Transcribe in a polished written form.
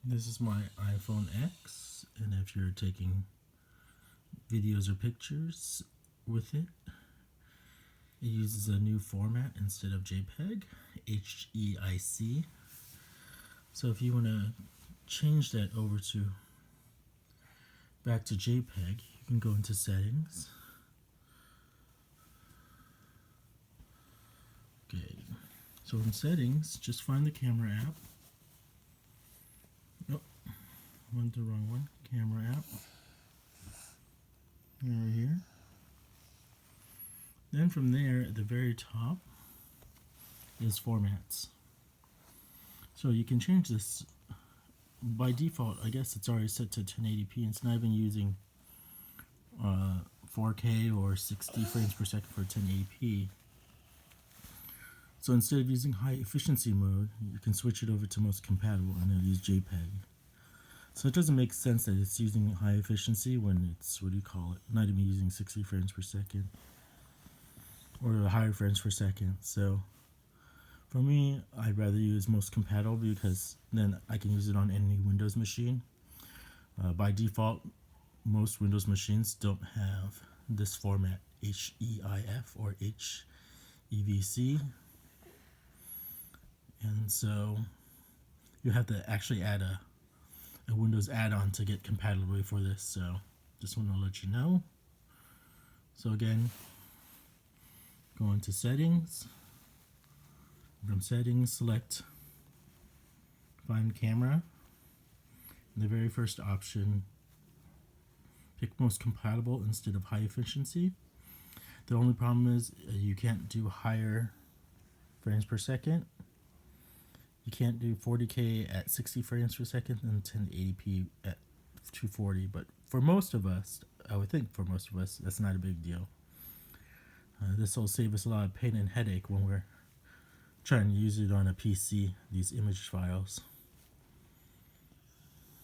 This is my iPhone X, and if you're taking videos or pictures with it, it uses a new format instead of JPEG, HEIC. So if you want to change that over to back to JPEG, you can go into Settings. Okay, so in Settings, just find the camera app. Nope, went the wrong one. Camera app. Right here. Then from there, at the very top, is Formats. So you can change this. By default, I guess it's already set to 1080p, and it's not even using 4K or 60 frames per second for 1080p. So instead of using high efficiency mode, you can switch it over to most compatible and it'll use JPEG. So it doesn't make sense that it's using high efficiency when it's, not even using 60 frames per second or higher frames per second. So for me, I'd rather use most compatible because then I can use it on any Windows machine. By default, most Windows machines don't have this format, HEIF or HEVC. And so you have to actually add a Windows add-on to get compatibility for this. So just want to let you know. So again, go into Settings. From Settings, select Find Camera. In the very first option, pick most compatible instead of high efficiency. The only problem is you can't do higher frames per second. You can't do 40K at 60 frames per second and 1080p at 240. But for most of us, I would think for most of us, that's not a big deal. This will save us a lot of pain and headache when we're trying to use it on a PC, these image files.